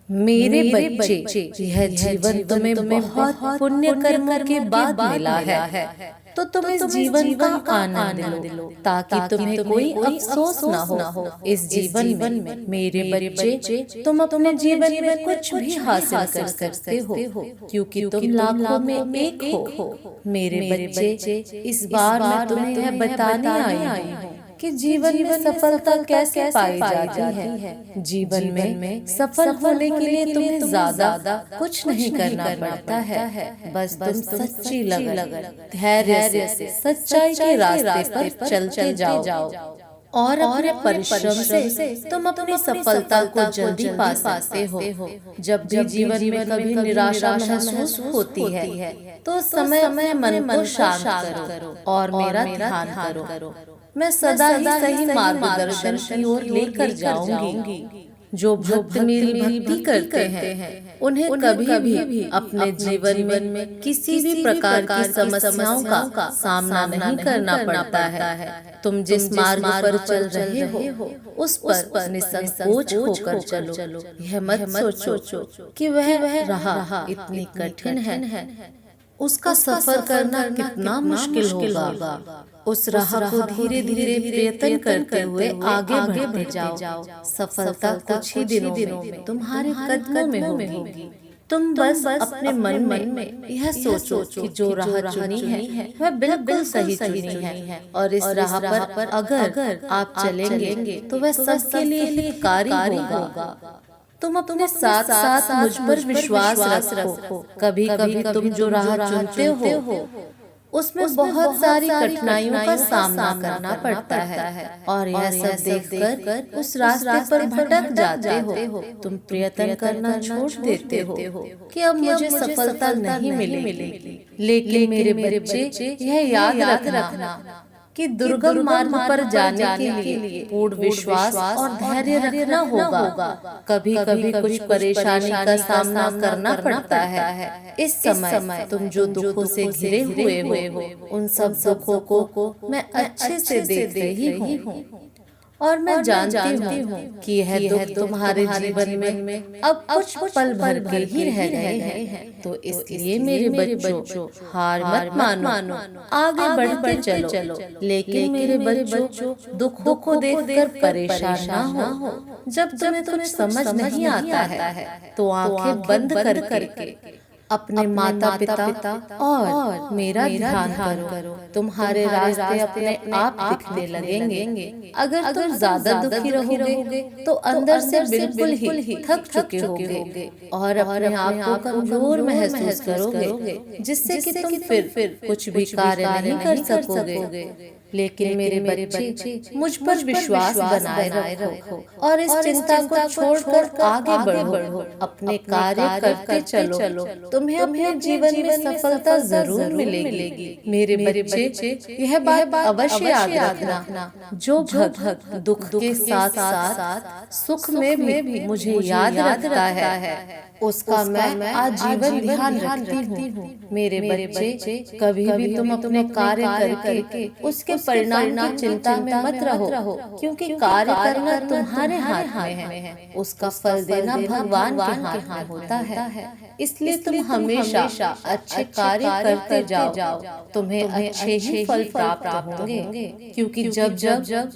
मेरे बच्चे, यह जीवन तुम्हें बहुत पुण्य कर्मों के बाद मिला है, तो तुम इस जीवन का आनंद लो, ताकि तुम्हें कोई अफसोस न हो इस जीवन में। मेरे बच्चे, तुम अपने जीवन में कुछ भी हासिल कर सकते हो, क्योंकि तुम लाखों में एक हो। मेरे बच्चे, इस बार मैं तुम्हें यह बताने आई हूँ कि जीवन में सफलता कैसे पाई जाती है। जीवन में सफल होने के लिए तुम्हें ज्यादा कुछ नहीं करना पड़ता है, बस तुम सच्ची लगन, धैर्य से सच्चाई के रास्ते पर चलते जाओ और अपने परिश्रम से तुम अपनी सफलता को जल्दी पा सकते हो। जब भी जीवन में कभी निराशा महसूस होती है, तो उस समय अपने मन को शांत करो और मेरा ध्यान करो। मैं सदा ही सही मार्गदर्शन की ओर लेकर जाऊंगी। जो भक्त मेरी भक्ति करते हैं, उन्हें कभी भी अपने जीवन में किसी भी प्रकार की समस्याओं का सामना नहीं करना पड़ता है। तुम जिस मार्ग पर चल रहे हो, उस पर निसंकोच होकर चलो। यह मत सोचो कि वह राह इतनी कठिन है, उसका सफर करना कितना मुश्किल होगा। उस राह को धीरे धीरे प्रयत्न करते हुए आगे बढ़ते जाओ। सफलता कुछ ही दिनों में तुम्हारे कदमों में होगी। तुम बस अपने मन में यह सोचो कि जो राह चुनी है वह बिल्कुल सही चुनी है, और इस राह पर अगर आप चलेंगे तो वह सबके लिए हितकारी होगा। तुम अपने साथ साथ मुझ पर विश्वास रखो। कभी कभी तुम जो राह चुनते हो, उसमें बहुत सारी कठिनाइयों का सामना करना पड़ता है, और यह सब देखकर उस रास्ते पर भटक जाते हो। तुम प्रयत्न करना छोड़ देते हो कि अब मुझे सफलता नहीं मिलेगी। लेकिन मेरे बच्चे, यह याद रखना कि दुर्गम मार्ग पर जाने के लिए पूर्ण विश्वास और धैर्य रखना होगा। कभी कभी कुछ परेशानी का सामना करना पड़ता है। इस समय तुम जो दुखों से घिरे हुए हो, उन सब दुखों को मैं अच्छे से देख रही हूँ, और मैं जानती हूँ कि यह दुख तुम्हारे जीवन में अब कुछ पल भर के ही रह गए हैं। तो इसलिए मेरे बच्चों, हार मत मानो, आगे बढ़ते चलो। लेकिन मेरे बच्चों, दुखों को देखकर परेशान ना हो। जब तुम्हें कुछ समझ नहीं आता है, तो आंखें बंद करके अपने माता पिता और मेरा ध्यान करो। तुम्हारे रास्ते अपने आप दिखने लगेंगे। अगर तुम ज्यादा दुखी रहोगे, तो अंदर से बिल्कुल ही थक चुके होगे और अपने आप को कमजोर महसूस करोगे, जिससे कि तुम फिर कुछ भी कार्य नहीं कर सकोगे। लेकिन मेरे बच्चे, मुझ पर विश्वास बनाए रखो और इस चिंता को छोड़कर आगे बढ़ो। अपने कार्य करते चलो। तुम्हें अपने जीवन में सफलता जरूर मिलेगी। मेरे बच्चे, यह बात अवश्य याद रखना। जो भक्त दुख के साथ साथ सुख में भी मुझे याद रखता है, उसका मैं आजीवन ध्यान रखती हूँ। मेरे बच्चे, कभी भी तुम अपने कार्य करके उसके परिणाम की चिंता में मत रहो, क्योंकि कार्य करना तुम्हारे हाथ में है, उसका फल देना भगवान के हाथ में होता है। इसलिए तुम हमेशा अच्छे कार्य करते जाओ। तुम्हें अच्छे ही फल प्राप्त होंगे, क्योंकि जब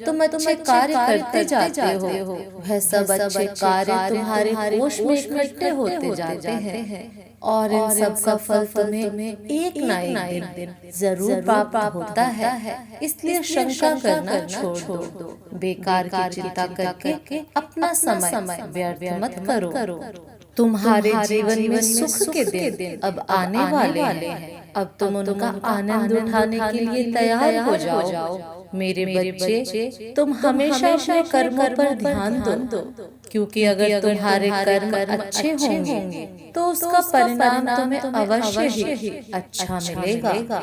तुम अच्छे कार्य करते जाते हो, वह सब अच्छे कार्य तुम्हारे कोष में इकट्ठे होते जाते हैं, और इन सब का फल तुम्हें एक ना एक दिन जरूर प्राप्त होता है। इसलिए शंका करना छोड़ दो। बेकार की चिंता करके अपना समय व्यर्थ मत करो। तुम्हारे जीवन में सुख के दिन अब आने वाले हैं। अब तुम उनका आनंद उठाने के लिए तैयार हो जाओ। मेरे बच्चे, तुम हमेशा अपने कर्मों पर ध्यान दो, क्योंकि अगर तुम्हारे कर्म अच्छे होंगे, तो उसका परिणाम तुम्हें अवश्य ही अच्छा मिलेगा।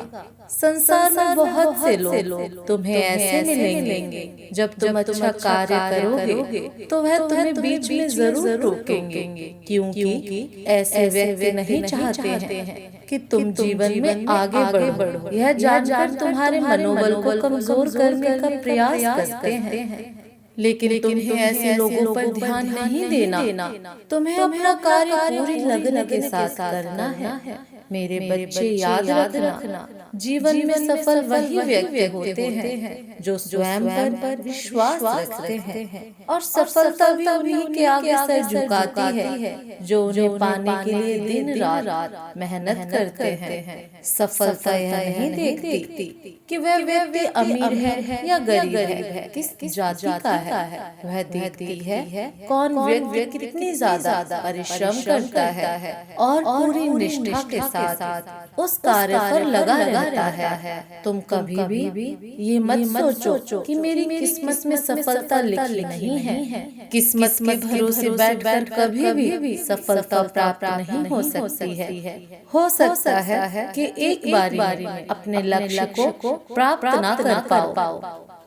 संसार में बहुत से लोग तुम्हें ऐसे मिलेंगे, जब तुम अच्छा कार्य करोगे तो वह तुम्हें बीच में जरूर रोकेंगे, क्योंकि ऐसे व्यक्ति नहीं चाहते हैं कि तुम जीवन में आगे बढ़ो। यह जानकर तुम्हारे मनोबल को कमजोर करने का प्रयास करते हैं। लेकिन तुम्हें ऐसे लोगों पर ध्यान नहीं देना। तुम्हें अपना कार्य पूरी लगन के साथ करना है। मेरे बच्चे याद रखना, जीवन में सफल वही व्यक्ति होते हैं जो स्वयं पर विश्वास रखते हैं, और सफलता भी उन्हीं के आगे सर झुकाती है जो उन्हें पाने के लिए दिन रात मेहनत करते हैं। सफलता यह नहीं देखती कि वह व्यक्ति अमीर है या गरीब है, किस जाति का है। वह देखती है कौन व्यक्ति कितनी ज्यादा परिश्रम करता है और पूरी निष्ठा के साथ उस कार्य पर लगा रहता है। तुम कभी भी ये मत सोचो कि मेरी किस्मत में सफलता लिखी नहीं है। किस्मत के भरोसे बैठकर कभी भी सफलता प्राप्त नहीं हो सकती है। हो सकता है कि एक बारी में अपने लक्ष्य को प्राप्त ना कर पाओ,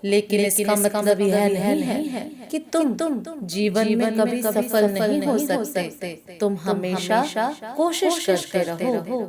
लेकिन इसका मतलब यह नहीं है कि तुम जीवन में कभी सफल नहीं हो सकते। तुम हमेशा कोशिश करते रहो।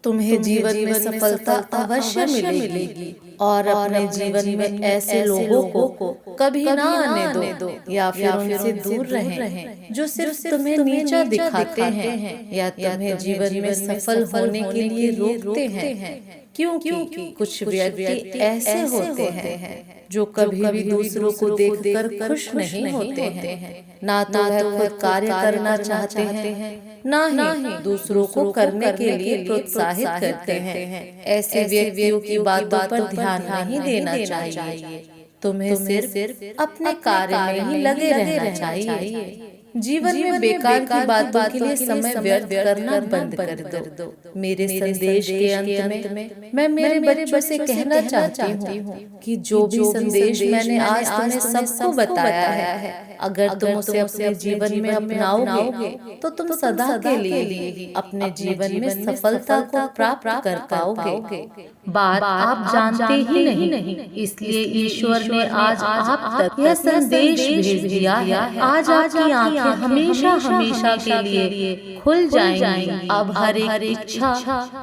तुम्हें जीवन में सफलता अवश्य मिलेगी, और अपने जीवन में ऐसे लोगों को कभी ना आने दो या फिर उनसे दूर रहें जो सिर्फ तुम्हें नीचा दिखाते हैं या तुम्हें जीवन में सफल होने के लिए रोकते हैं। क्योंकि कुछ व्यक्ति ऐसे होते हैं जो कभी भी दूसरों को देखकर खुश नहीं होते हैं। ना तो वह खुद कार्य करना चाहते हैं, ना ही दूसरों को करने के लिए प्रोत्साहित करते हैं। ऐसे व्यक्तियों की बातों पर ध्यान नहीं देना चाहिए। तुम्हें सिर्फ अपने कार्य में ही लगे रहना चाहिए। जीवन में बेकार की बातों के लिए समय व्यर्थ करना बंद कर दो। मेरे संदेश के अंत में मैं मेरे बच्चों से कहना चाहती हूँ कि जो भी संदेश मैंने आज तुम्हें सबको बताया है, अगर तुम उसे अपने जीवन में अपनाओगे तो तुम सदा के लिए अपने जीवन में सफलता को प्राप्त कर पाओगे। बात आप जानते ही नहीं, इसलिए ईश्वर ने आज आप तक यह संदेश भेज दिया है। आज आपकी आंखें हमेशा के लिए खुल जाएंगी। अब हर एक इच्छा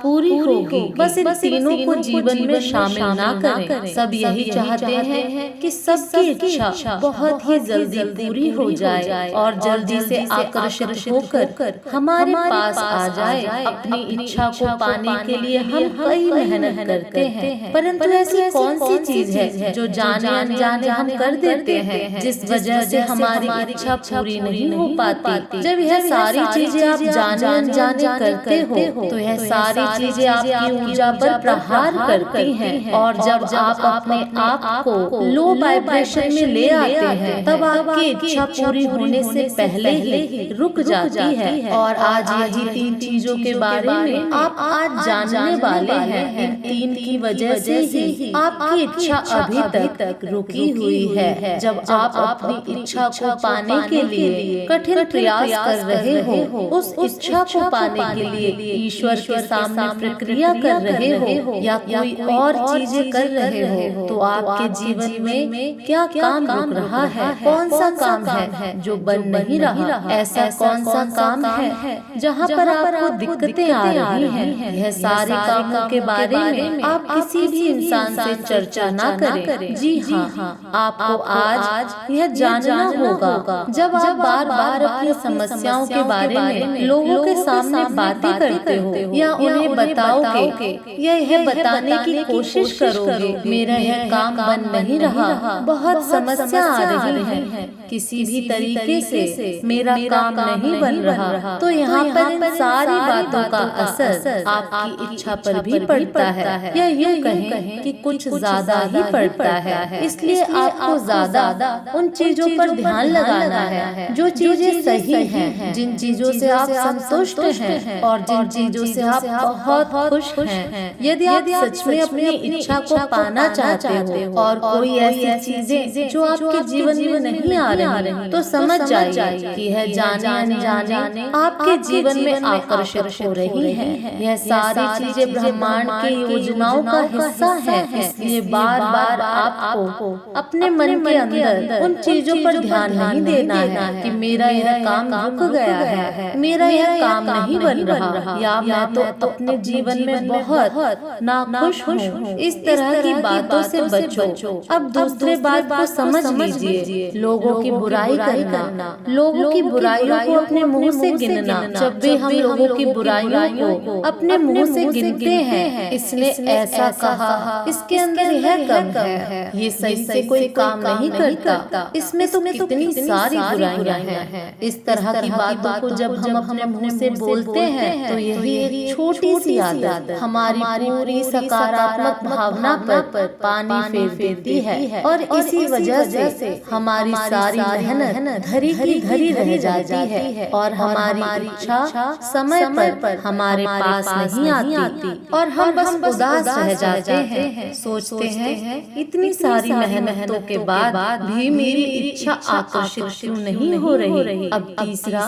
पूरी होगी। बस इन तीनों को जीवन में शामिल ना करें। सब यही चाहते हैं कि सबकी इच्छा बहुत ही जल्दी पूरी हो जाए और जल्दी से आकर्षित होकर हमारे पास आ जाए। अपनी इच्छा को पाने के लिए हम कई मेहनत करते हैं, परंतु ऐसी कौन सी चीज है जो जाने अनजाने हम कर देते हैं, जिस वजह से हमारी इच्छा पूरी नहीं हो पाती। जब यह सारी चीजें आप जाने अनजाने करते हो तो यह सारी चीजें आपकी ऊर्जा पर प्रहार करती हैं, और जब आप अपने आप को लो वाइब्रेशन में ले आते हैं तब आपकी इच्छा पूरी होने से पहले ही रुक जाती है। और आज यही तीन चीजों के बारे में आप आज जानने वाले हैं। इन तीन की वजह से ही आपकी इच्छा अभी तक रुकी हुई है। जब आप अपनी इच्छा को पाने के लिए कठिन प्रयास कर रहे हो, उस इच्छा को पाने के लिए ईश्वर के सामने प्रक्रिया कर रहे हो या कोई और चीजें कर रहे हो, तो आपके जीवन में क्या काम रुक रहा है? कौन सा काम है जो बन नहीं रहा? ऐसा कौन सा काम है जहाँ पर आपको दिक्कतें आ रही हैं? यह सारे कामों के बारे में आप किसी भी इंसान से चर्चा ना करें। जी हाँ, आपको आज यह जानना होगा। जब आप बार बार अपनी समस्याओं के बारे में लोगों के सामने बातें करते हो या उन्हें बताओगे या यह बताने की कोशिश करोगे मेरा यह काम बन नहीं रहा, बहुत समस्या आ रही है, किसी भी तरीके से मेरा काम नहीं बन रहा, तो यहाँ पर इन सारी बातों का असर आपकी इच्छा पर भी पड़ता है, या यूँ कहें कि कुछ ज्यादा ही पड़ता है। इसलिए आपको ज्यादा उन चीजों पर ध्यान लगाना है जो चीजें सही हैं, जिन चीजों से आप संतुष्ट हैं और जिन चीजों से आप बहुत खुश हैं। यदि आप सच में अपनी इच्छा को पाना चाहते हो और कोई ऐसी चीजें जो आपके जीवन में नहीं आ रही, तो समझ जाइए कि यह जाने अनजाने आपके जीवन में आकर्षित हो रही है। यह सारी चीजें ब्रह्मांड की योजनाओं का हिस्सा है। इसलिए बार बार आपको अपने मन के अंदर उन चीजों पर ध्यान नहीं देना है कि मेरा यह काम रुक गया है, मेरा यह काम नहीं बन रहा, या मैं तो अपने जीवन में बहुत नाखुश हूँ। इस तरह की बातों से बचो। अब दूसरे बात को समझ लीजिए। लोगों की बुराई करना, लोगों की बुराइयों को अपने मुंह से गिनना। जब भी हम लोगों की बुराइयों को अपने मुंह से गिनते हैं, इसने ऐसा कहा, इसके अंदर यह कम है, ये सही से कोई काम नहीं करता, इसमें तो कितनी सारी बुराइयां हैं। इस तरह की बातों को जब हम अपने मुंह से बोलते हैं तो यही एक छोटी सी आदत हमारी पूरी सकारात्मक भावना पर पानी फेर देती है, और इसी वजह से हमारी सारी मेहनत धरी की धरी रह जाती है, और हमारी इच्छा समय पर हमारे पास नहीं आती, और हम बस उदास रह जाते हैं। सोचते हैं इतनी सारी मेहनतों के बाद भी मेरी इच्छा आकर्षित क्यों नहीं हो रही। अब तीसरा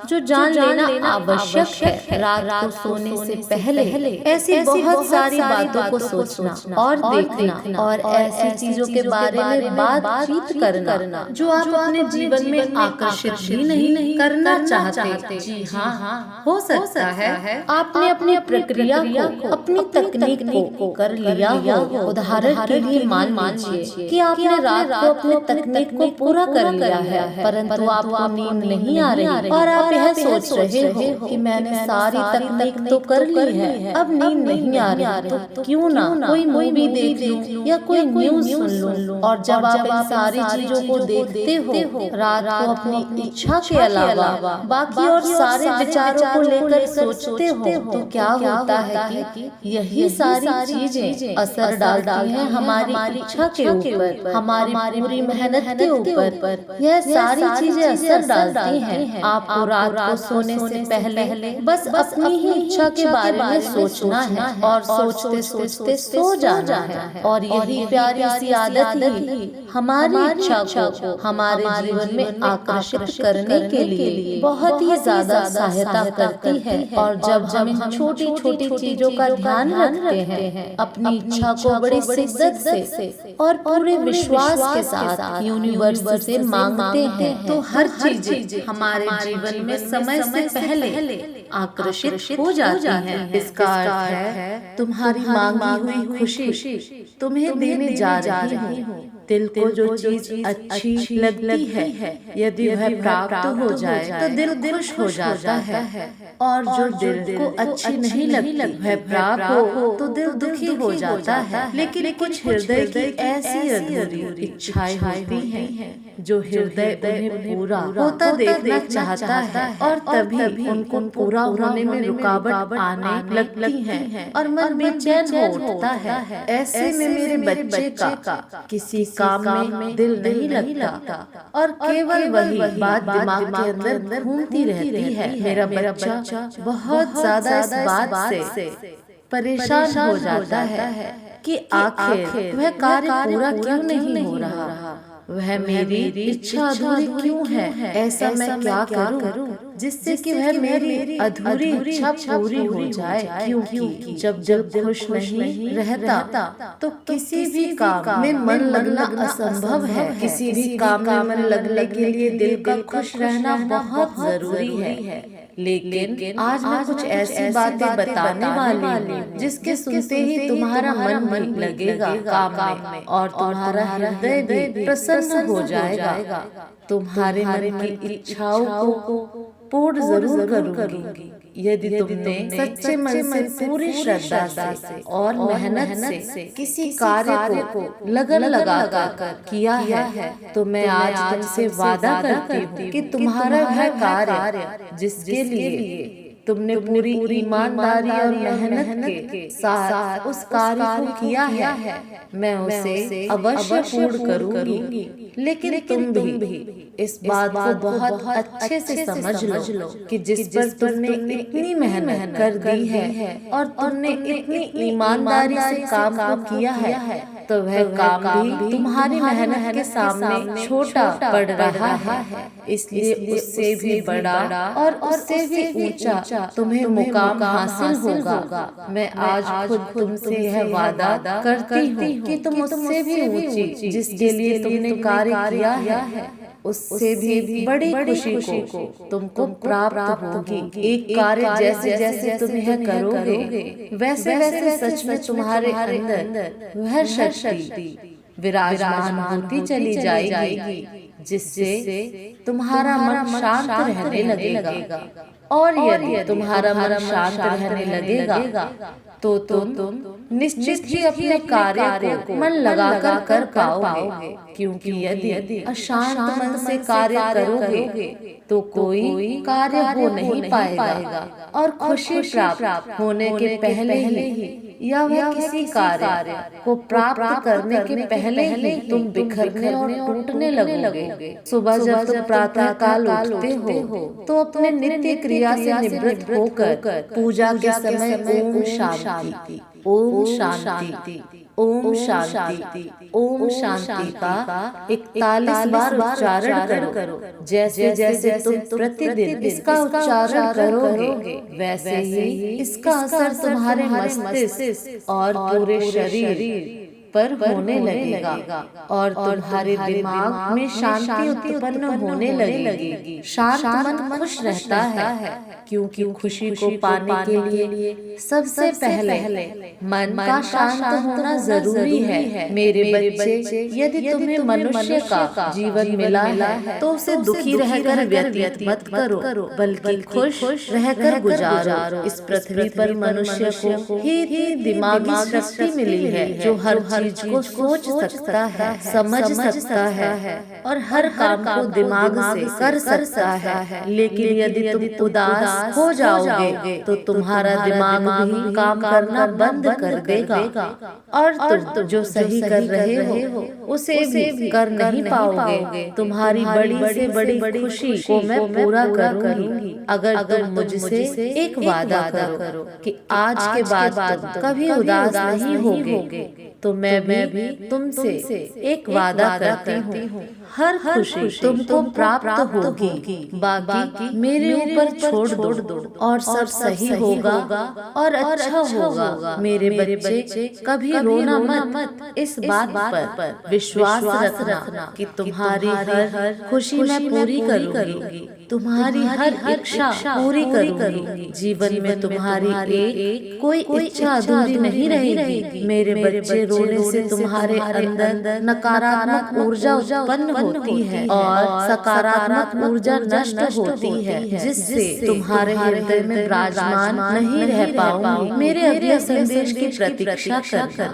जो जान लेना आवश्यक है, रात को सोने से पहले ऐसी बहुत सारी बातों को सोचना और देखना, और ऐसी चीजों के बारे में बातचीत करना जो आप अपने जीवन में आकर्षित भी नहीं करना चाहते। जी हाँ, हो सकता है आपने अपनी प्रक्रिया को, अपनी तकनीक को कर लिया हो। उदाहरण के लिए मान लीजिए कि आपने रात को अपने तकनीक को पूरा कर लिया है, परंतु आपको नींद नहीं आ रही, और आप यह सोच रहे हो कि मैंने सारी तकनीक तो कर ली है, अब नींद नहीं आ रही, तो क्यों ना कोई मूवी देख लूं या कोई न्यूज सुन लूं। और जब आप इन सारी चीजों को देखते हो, रात को अपनी इच्छा के अलावा बाकी और सारे विचारों को लेकर सोचते हो, तो क्या होता है कि यही सारी चीजें असर डालती हैं हमारी इच्छा के ऊपर, हमारी पूरी मेहनत के ऊपर। यह सारी चीजें असर डालती हैं। आपको रात को सोने से पहले बस अपनी ही इच्छा के बारे में सोचना है, और सोचते सोचते सो जाना है। और यही प्यारी सी आदत ही हमारी इच्छा को हमारे जीवन में आकर्षित करने के लिए बहुत ही ज्यादा सहायता करती है। और जब हम इन छोटी छोटी चीजों का ध्यान रखते हैं, अपनी इच्छा को बड़ी शिद्दत से और पूरे विश्वास के साथ यूनिवर्स से मांगते हैं, तो हर चीज हमारे जीवन में समय से पहले आकर्षित हो जाती है। इसका अर्थ है तुम्हारी मांगी हुई खुशी तुम्हें देने जा रही हूँ। दिल को जो चीज अच्छी लगती है, यदि वह प्राप्त हो जाए तो दिल खुश हो जाता है, और जो दिल को अच्छी नहीं लगती वह प्राप्त हो तो दिल दुखी हो जाता है। लेकिन कुछ हृदय की ऐसी अधूरी इच्छाएं होती हैं जो हृदय उन्हें पूरा होता देखना चाहता है, और तभी उनको पूरा होने में रुकावट आने लगती है और मन बेचैन हो उठता है। ऐसे में मेरे बच्चे का किसी काम में दिल नहीं लगता, और केवल वही बात दिमाग के अंदर घूमती रहती है। मेरा बच्चा बहुत ज्यादा इस बात से परेशान हो जाता है कि आखिर वह कार्य पूरा क्यों नहीं हो रहा, वह मेरी इच्छा अधूरी क्यों है, ऐसा मैं क्या करूं जिससे कि वह मेरी अधूरी इच्छा पूरी हो जाए। क्योंकि जब खुश नहीं रहता तो किसी भी काम में मन लगना असंभव है। किसी भी काम में मन लगने के लिए दिल का खुश रहना बहुत जरूरी है। लेकिन आज मैं कुछ ऐसी बातें बताने वाली हूँ जिसके सुनते ही तुम्हारा मन लगेगा काम में, और तुम्हारा हृदय भी प्रसन्न हो जाएगा। तुम्हारे मन की इच्छाओं को पूर्ण जरूर करूंगी यदि तुमने सच्चे मन से पूरी श्रद्धा से और मेहनत से किसी कार्य को लगन लगाकर किया है। तो मैं आज तुमसे वादा करती हूँ कि तुम्हारा वह कार्य जिसके लिए तुमने पूरी ईमानदारी और मेहनत के साथ उस कार्य को किया है, मैं उसे अवश्य पूर्ण करूंगी। लेकिन तुम भी इस बात को बहुत अच्छे से समझ लो कि जिस पर तुमने इतनी मेहनत कर दी है और तुमने इतनी ईमानदारी से काम किया है, तो वह काम भी तुम्हारी मेहनत के सामने छोटा पड़ रहा है। इसलिए उससे भी बड़ा और उससे भी ऊंचा तुम्हें मुकाम हासिल होगा। मैं आज खुद तुमसे यह वादा करती हूँ कि तुम उससे भी ऊंची जिसके लिए तुमने कार्य किया है उससे भी बड़ी खुशी को तुमको प्राप्त होगी। एक कार्य जैसे जैसे तुम यह करोगे वैसे वैसे सच में तुम्हारे अंदर वह शक्ति विराजमान होती चली जाएगी, जिससे तुम्हारा मन शांत रहने लगेगा। और यदि तुम्हारा मन शांत रहने लगेगा तो तुम निश्चित ही अपने कार्य को मन लगाकर कर पाओगे, क्योंकि यदि अशांत मन से कार्य करोगे तो कोई कार्य हो नहीं पाएगा और खुशी प्राप्त होने के पहले ही या वह किसी कार्य को प्राप्त करने के पहले ही तुम बिखरने और टूटने लगोगे। सुबह जब तुम प्रातः काल उठते हो तो अपने नित्य क्रिया से निवृत्त होकर पूजा के समय ओम शांति, ओम शांति, ओम शांति, ओम शांति का 41 बार उच्चारण करो। जैसे जैसे तुम प्रतिदिन इसका उच्चारण करोगे वैसे ही इसका असर तुम्हारे मस्तिष्क और पूरे शरीर पर होने लगेगा और तुम्हारे दिमाग में शांति उत्पन्न होने लगेगी। शांत मन खुश रहता है, क्योंकि खुशी को पाने के लिए सबसे पहले मन का शांत होना जरूरी है। मेरे बच्चे, यदि तुम्हें मनुष्य का जीवन मिला है तो उसे दुखी रहकर व्यतीत मत करो, बल्कि खुश रहकर गुजारो। इस पृथ्वी पर मनुष्य को ही दिमागी शक्ति मिली है जो हर चीज को सोच सकता है, समझ सकता है और हर काम को दिमाग से कर सकता है। लेकिन यदि तुम उदास हो जाओगे तो तुम्हारा दिमाग भी काम करना बंद कर देगा और तुम जो सही कर रहे हो उसे भी कर नहीं पाओगे। तुम्हारी बड़ी से बड़ी खुशी को मैं पूरा करूंगी अगर तुम मुझसे एक वादा करो कि आज के बाद तुम कभी उदास नहीं होगे। तो मैं भी तुमसे एक वादा करती हूँ, हर खुशी तुमको प्राप्त होगी, बाकी मेरे ऊपर छोड़ दो और सब सही होगा और अच्छा होगा। मेरे बच्चे, कभी रोना मत। इस बात पर विश्वास रखना कि तुम्हारी हर खुशी मैं पूरी करूंगी, तुम्हारी हर इच्छा पूरी करूंगी। जीवन में तुम्हारी एक कोई इच्छा अधूरी नहीं रहेगी। मेरे बच्चे, रोने से तुम्हारे अंदर नकारात्मक ऊर्जा उत्पन्न होती है और सकारात्मक ऊर्जा नष्ट होती है, जिससे तुम्हारे हृदय में विराजमान नहीं रह पाओगे। मेरे अगले संदेश की प्रतीक्षा कर।